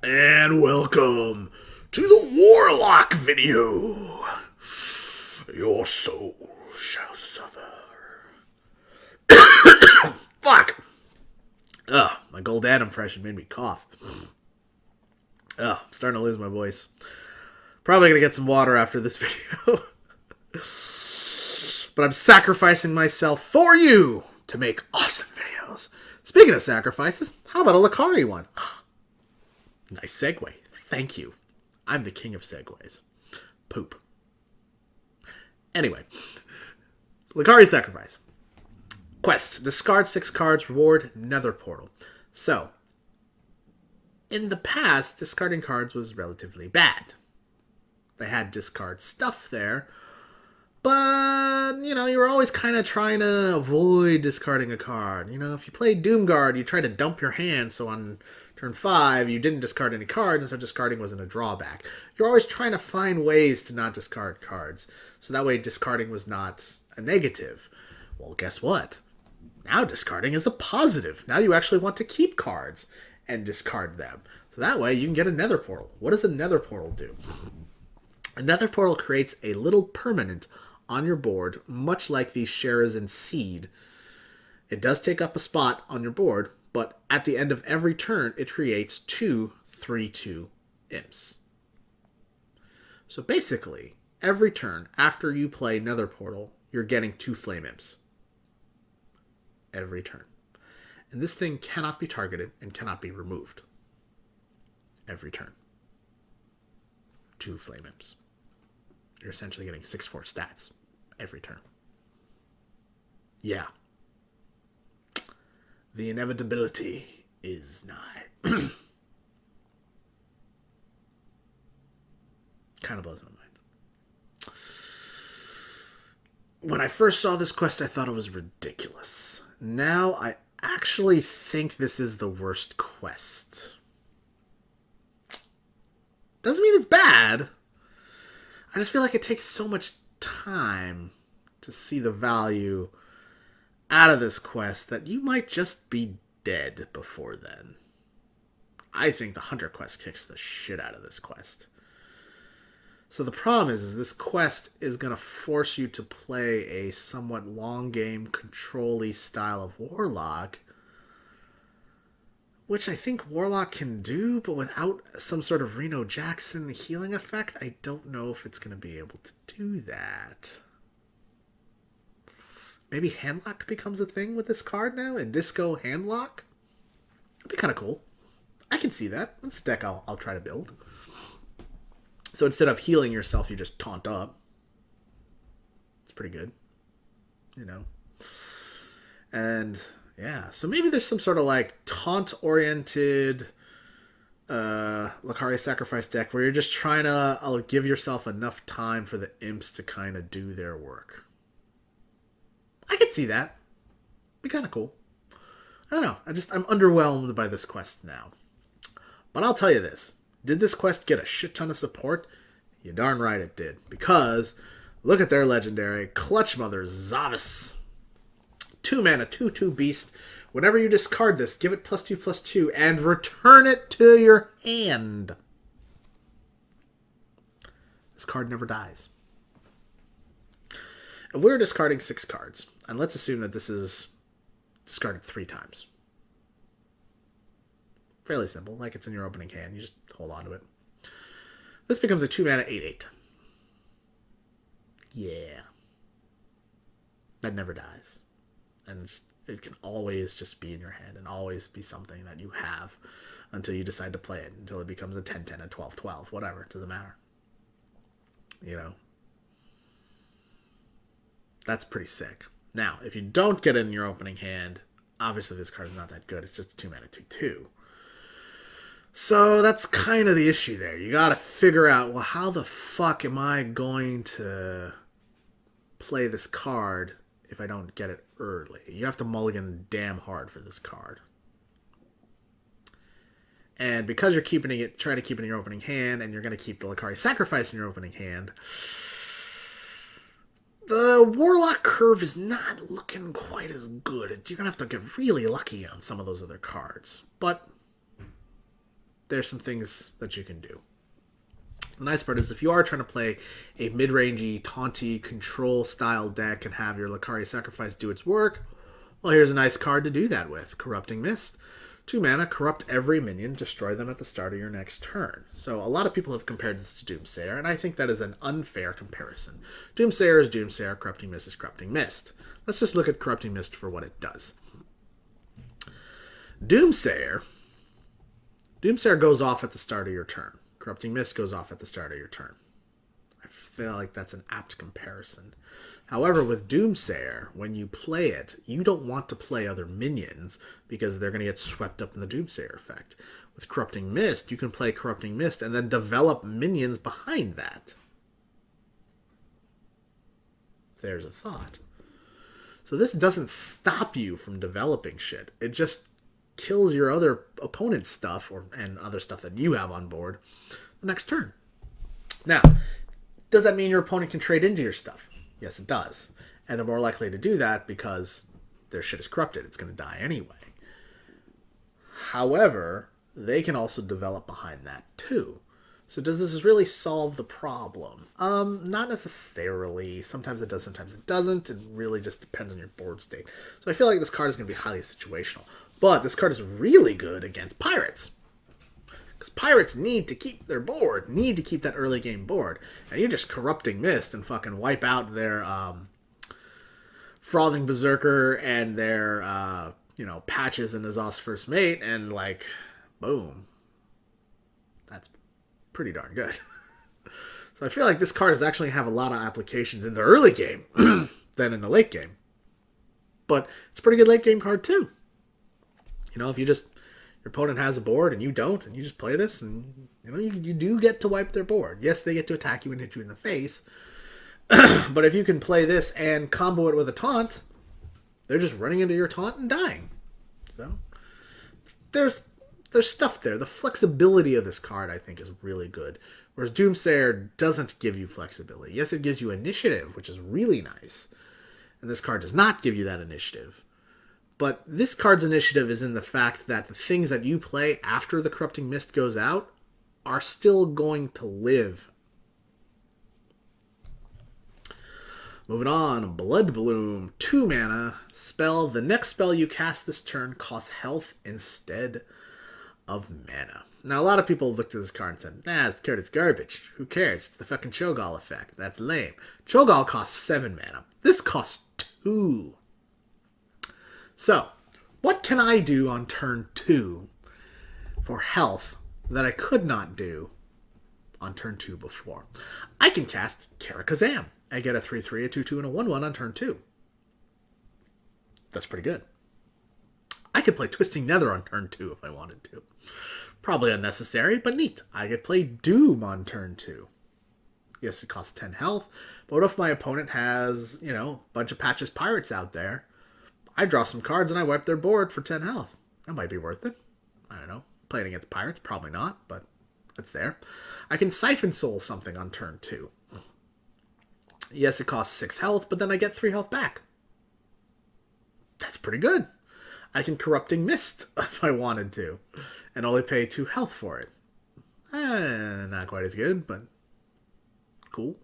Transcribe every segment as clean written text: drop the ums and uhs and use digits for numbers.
And welcome to the Warlock video. Your soul shall suffer. Fuck! Ugh, my Gold Adam impression made me cough. Ugh, I'm starting to lose my voice. Probably gonna get some water after this video. But I'm sacrificing myself for you to make awesome videos. Speaking of sacrifices, how about a Lakari one? Nice segue. Thank you. I'm the king of segues. Poop. Anyway. Lakari Sacrifice. Quest. Discard 6 cards. Reward Nether Portal. So, in the past, discarding cards was relatively bad. They had discard stuff there. But, you were always kind of trying to avoid discarding a card. If you played Doomguard, you tried to dump your hand, so on turn 5, you didn't discard any cards, and so discarding wasn't a drawback. You're always trying to find ways to not discard cards, so that way discarding was not a negative. Well, guess what? Now discarding is a positive. Now you actually want to keep cards and discard them. So that way you can get a Nether Portal. What does a Nether Portal do? A Nether Portal creates a little permanent on your board, much like the Sherazin Seed. It does take up a spot on your board, but at the end of every turn, it creates 2 3/2 imps. So basically, every turn after you play Nether Portal, you're getting 2 flame imps. Every turn. And this thing cannot be targeted and cannot be removed. Every turn. 2 flame imps. You're essentially getting 6/4 stats every turn. Yeah. The inevitability is nigh. Kind of blows my mind. When I first saw this quest, I thought it was ridiculous. Now, I actually think this is the worst quest. Doesn't mean it's bad. I just feel like it takes so much time to see the value out of this quest that you might just be dead before then. I think the Hunter quest kicks the shit out of this quest. So the problem is this quest is going to force you to play a somewhat long game, control-y style of Warlock, which I think Warlock can do, but without some sort of Reno Jackson healing effect, I don't know if it's going to be able to do that. Maybe Handlock becomes a thing with this card now, and Disco Handlock? That'd be kind of cool. I can see that. That's a deck I'll try to build. So instead of healing yourself, you just taunt up. It's pretty good. And yeah, so maybe there's some sort of like taunt-oriented Lakari Sacrifice deck where you're just trying to give yourself enough time for the imps to kind of do their work. I could see that. Be kind of cool. I don't know. I'm underwhelmed by this quest now. But I'll tell you this. Did this quest get a shit ton of support? You darn right it did. Because look at their legendary Clutch Mother Zavis. 2 mana, 2/2 beast. Whenever you discard this, give it +2/+2 and return it to your hand. This card never dies. If we're discarding 6 cards, and let's assume that this is discarded 3 times. Fairly simple, like it's in your opening hand. You just hold on to it. This becomes a 2 mana 8/8. Yeah. That never dies. And it can always just be in your hand and always be something that you have until you decide to play it, until it becomes a 10/10, a 12/12, whatever. It doesn't matter. That's pretty sick. Now, if you don't get it in your opening hand, obviously this card's not that good. It's just a 2 mana 2/2. So that's kind of the issue there. You gotta figure out, well, how the fuck am I going to play this card if I don't get it early? You have to mulligan damn hard for this card. And because you're trying to keep it in your opening hand, and you're going to keep the Lakari Sacrifice in your opening hand, the Warlock curve is not looking quite as good. You're going to have to get really lucky on some of those other cards. But there's some things that you can do. The nice part is if you are trying to play a mid-rangey, taunty, control-style deck and have your Lakari Sacrifice do its work, well, here's a nice card to do that with. Corrupting Mist. 2 mana, corrupt every minion, destroy them at the start of your next turn. So a lot of people have compared this to Doomsayer, and I think that is an unfair comparison. Doomsayer is Doomsayer, Corrupting Mist is Corrupting Mist. Let's just look at Corrupting Mist for what it does. Doomsayer goes off at the start of your turn. Corrupting Mist goes off at the start of your turn. I feel like that's an apt comparison. However, with Doomsayer, when you play it, you don't want to play other minions because they're going to get swept up in the Doomsayer effect. With Corrupting Mist, you can play Corrupting Mist and then develop minions behind that. There's a thought. So this doesn't stop you from developing shit. It just kills your other opponent's stuff and other stuff that you have on board the next turn. Now, does that mean your opponent can trade into your stuff? Yes, it does. And they're more likely to do that because their shit is corrupted. It's going to die anyway. However, they can also develop behind that too. So does this really solve the problem? Not necessarily. Sometimes it does, sometimes it doesn't. It really just depends on your board state. So I feel like this card is going to be highly situational. But this card is really good against pirates. Because pirates need to keep their board, need to keep that early game board. And you're just Corrupting Mist and fucking wipe out their Frothing Berserker and their, Patches and Azos First Mate, and like, boom. That's pretty darn good. So I feel like this card is actually have a lot of applications in the early game than in the late game. But it's a pretty good late game card too. If your opponent has a board and you don't, and you just play this, and you do get to wipe their board. Yes, they get to attack you and hit you in the face, but if you can play this and combo it with a taunt, they're just running into your taunt and dying. So there's stuff there. The flexibility of this card, I think, is really good. Whereas Doomsayer doesn't give you flexibility. Yes, it gives you initiative, which is really nice. And this card does not give you that initiative. But this card's initiative is in the fact that the things that you play after the Corrupting Mist goes out are still going to live. Moving on, Blood Bloom, 2 mana, spell. The next spell you cast this turn costs health instead of mana. Now, a lot of people looked at this card and said, this card is garbage. Who cares? It's the fucking Cho'Gall effect. That's lame. Cho'Gall costs 7 mana. This costs 2. So, what can I do on turn 2 for health that I could not do on turn 2 before? I can cast Karakazam. I get a 3/3, a 2/2, and a 1/1 on turn 2. That's pretty good. I could play Twisting Nether on turn 2 if I wanted to. Probably unnecessary, but neat. I could play Doom on turn 2. Yes, it costs 10 health, but what if my opponent has, a bunch of Patches Pirates out there? I draw some cards and I wipe their board for 10 health. That might be worth it. I don't know. Playing against pirates, probably not, but it's there. I can Siphon Soul something on turn 2. Yes, it costs 6 health, but then I get 3 health back. That's pretty good. I can Corrupting Mist if I wanted to, and only pay 2 health for it. Not quite as good, but cool.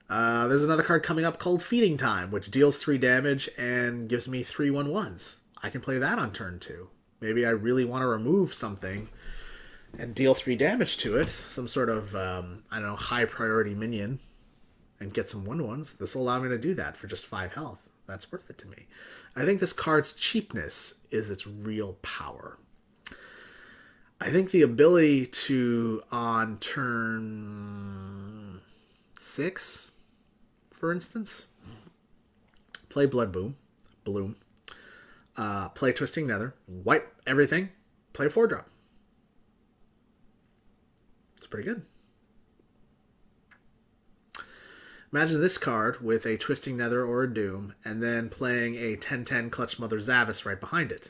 There's another card coming up called Feeding Time, which deals 3 damage and gives me 3 1/1s. I can play that on turn 2. Maybe I really want to remove something and deal 3 damage to it. Some sort of, high priority minion and get some 1/1s. This will allow me to do that for just 5 health. That's worth it to me. I think this card's cheapness is its real power. I think the ability to, on turn 6, for instance, play Blood Bloom, play Twisting Nether, wipe everything, play a 4-drop. It's pretty good. Imagine this card with a Twisting Nether or a Doom, and then playing a 10/10 Clutch Mother Zavis right behind it.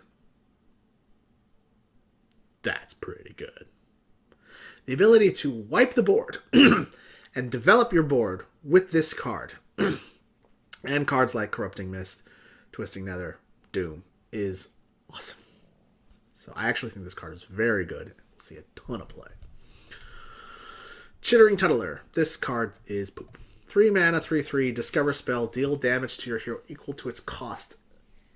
That's pretty good. The ability to wipe the board and develop your board with this card and cards like Corrupting Mist, Twisting Nether, Doom is awesome. So I actually think this card is very good. We'll see a ton of play. Chittering Tuttler. This card is poop. 3 mana, 3/3, discover spell, deal damage to your hero equal to its cost.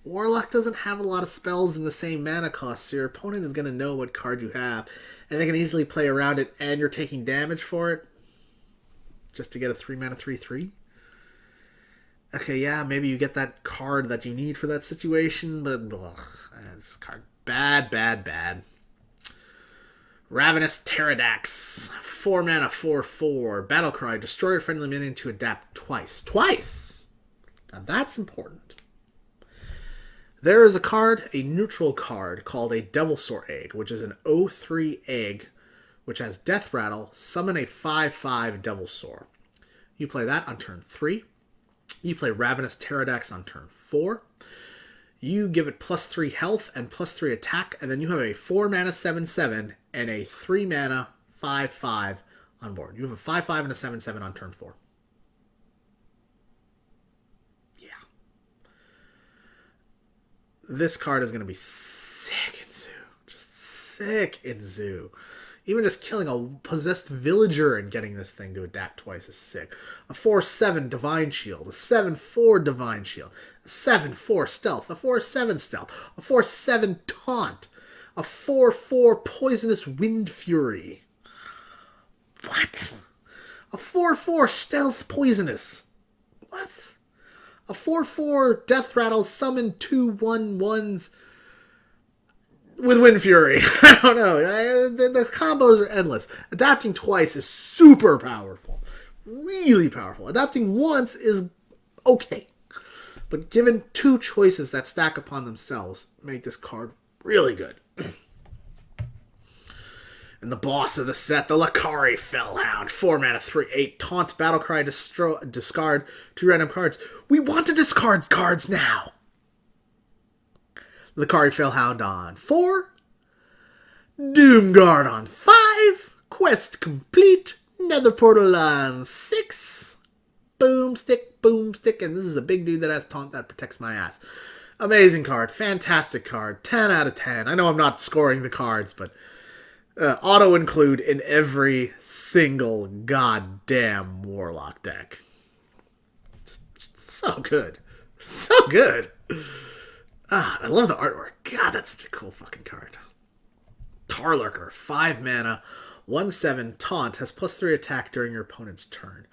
Warlock doesn't have a lot of spells in the same mana cost, so your opponent is going to know what card you have, and they can easily play around it, and you're taking damage for it just to get a 3 mana, 3/3. Okay, yeah, maybe you get that card that you need for that situation, but this card, bad. Ravenous Pterodax. 4 mana, 4/4. Battlecry. Destroy a friendly minion to adapt twice. Twice! Now that's important. There is a card, a neutral card, called a Devilsaur Egg, which is an 0/3 egg, which has Death Rattle. Summon a 5/5 Devilsaur. You play that on turn 3. You play Ravenous Pterodax on turn 4. You give it +3 health and +3 attack, and then you have a 4 mana 7/7 and a 3 mana 5/5 on board. You have a 5/5 and a 7/7 on turn 4. Yeah. This card is going to be sick in Zoo. Just sick in Zoo. Even just killing a possessed villager and getting this thing to adapt twice is sick. A 4/7 Divine Shield, a 7/4 Divine Shield, a 7/4 Stealth, a 4/7 Stealth, a 4/7 Taunt, a 4/4 Poisonous Wind Fury. What? A 4/4 Stealth Poisonous. What? A 4/4 Death Rattle, summon 2/1/1s with Wind Fury. I don't know. The combos are endless. Adapting twice is super powerful. Really powerful. Adapting once is okay. But given 2 choices that stack upon themselves, make this card really good. And the boss of the set, the Lakari Fellhound. 4 mana, 3/8. Taunt, Battlecry, discard 2 random cards. We want to discard cards now! Lakari Fellhound on 4. Doomguard on 5. Quest complete. Nether Portal on 6. Boomstick. And this is a big dude that has taunt that protects my ass. Amazing card. Fantastic card. 10 out of 10. I know I'm not scoring the cards, but auto include in every single goddamn Warlock deck. Just so good. So good. I love the artwork. God, that's such a cool fucking card. Tarlurker, 5 mana, 1/7 Taunt, has +3 attack during your opponent's turn.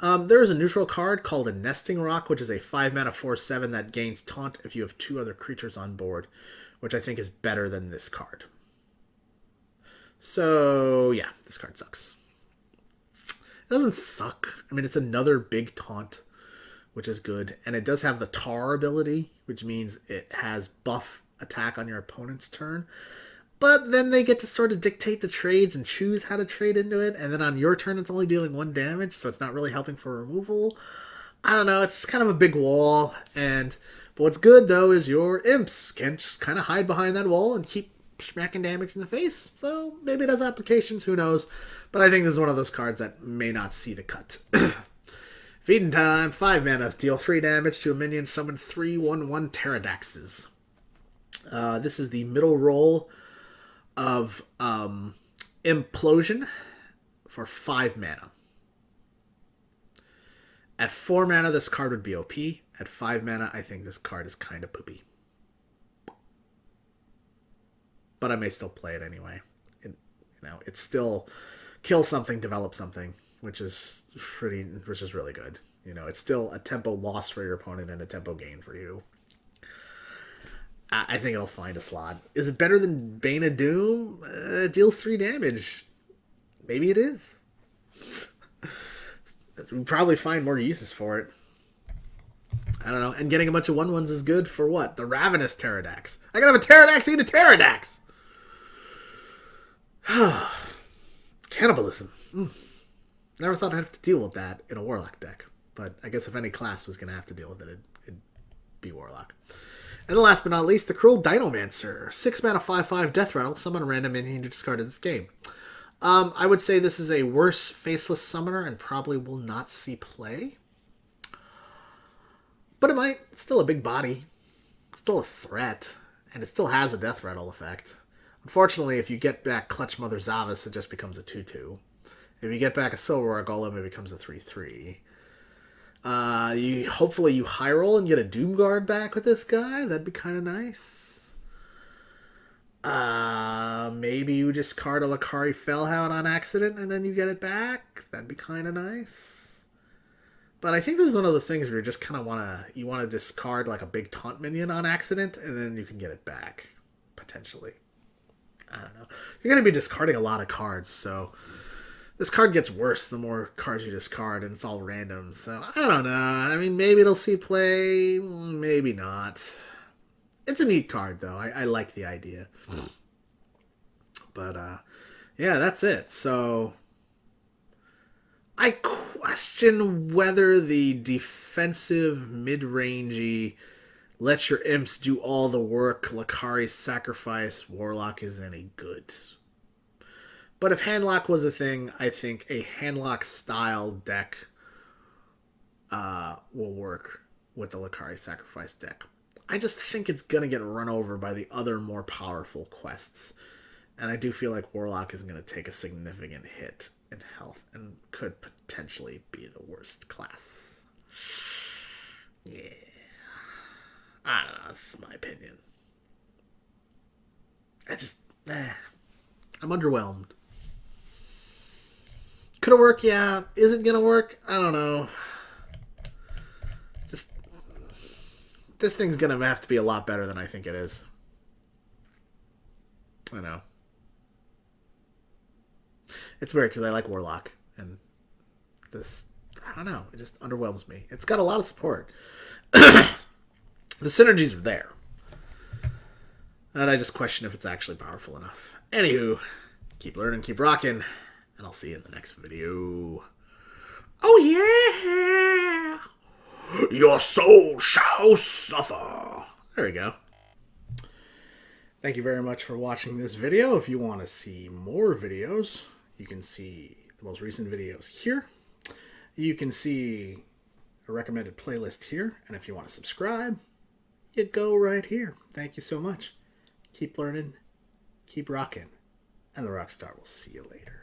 There is a neutral card called a Nesting Rock, which is a 5 mana 4/7 that gains Taunt if you have 2 other creatures on board, which I think is better than this card. So, yeah, this card sucks. It doesn't suck. I mean, it's another big Taunt, which is good. And it does have the Tar ability, which means it has buff attack on your opponent's turn. But then they get to sort of dictate the trades and choose how to trade into it. And then on your turn, it's only dealing 1 damage, so it's not really helping for removal. I don't know. It's kind of a big wall. But what's good, though, is your imps can just kind of hide behind that wall and keep smacking damage in the face. So maybe it has applications. Who knows? But I think this is one of those cards that may not see the cut. Feeding Time, 5 mana, deal 3 damage to a minion, summon 3/1/1 Pterodaxes. This is the middle roll of Implosion for 5 mana. At 4 mana, this card would be OP. At 5 mana, I think this card is kind of poopy. But I may still play it anyway. It's still kill something, develop something, which is really good. It's still a tempo loss for your opponent and a tempo gain for you. I think it'll find a slot. Is it better than Bane of Doom? It deals 3 damage. Maybe it is. We'll probably find more uses for it. I don't know. And getting a bunch of 1/1s is good for what? The Ravenous Pterodax. I gotta have a Pterodax eat a Pterodax! Cannibalism. Never thought I'd have to deal with that in a Warlock deck. But I guess if any class was going to have to deal with it, it'd be Warlock. And then last but not least, the Cruel Dinomancer. 6 mana, 5/5 Death Rattle. Summon a random minion to discard in this game. I would say this is a worse Faceless Summoner and probably will not see play. But it might. It's still a big body. It's still a threat. And it still has a Death Rattle effect. Unfortunately, if you get back Clutch Mother Zavis, it just becomes a 2/2. If you get back a Silver Golem, it becomes a 3/3. Hopefully you high roll and get a Doomguard back with this guy. That'd be kind of nice. Maybe you discard a Lakari Fellhound on accident and then you get it back. That'd be kind of nice. But I think this is one of those things where you just kind of want to discard like a big taunt minion on accident and then you can get it back potentially. I don't know. You're going to be discarding a lot of cards, so this card gets worse the more cards you discard, and it's all random. So, I don't know. I mean, maybe it'll see play. Maybe not. It's a neat card, though. I like the idea. But, yeah, that's it. So, I question whether the defensive, mid-rangey, let your imps do all the work, Lakari Sacrifice Warlock is any good. But if Handlock was a thing, I think a Handlock style deck will work with the Lakari Sacrifice deck. I just think it's going to get run over by the other more powerful quests. And I do feel like Warlock is going to take a significant hit in health and could potentially be the worst class. Yeah. I don't know, this is my opinion. I'm underwhelmed. Could it work? Yeah. Is it gonna work? I don't know. Just this thing's gonna have to be a lot better than I think it is. I know. It's weird because I like Warlock, and this, I don't know, it just underwhelms me. It's got a lot of support. The synergies are there. And I just question if it's actually powerful enough. Anywho, keep learning, keep rocking, and I'll see you in the next video. Oh yeah! Your soul shall suffer. There we go. Thank you very much for watching this video. If you want to see more videos, you can see the most recent videos here. You can see a recommended playlist here. And if you want to subscribe, you go right here. Thank you so much. Keep learning, keep rocking, and the Rockstar will see you later.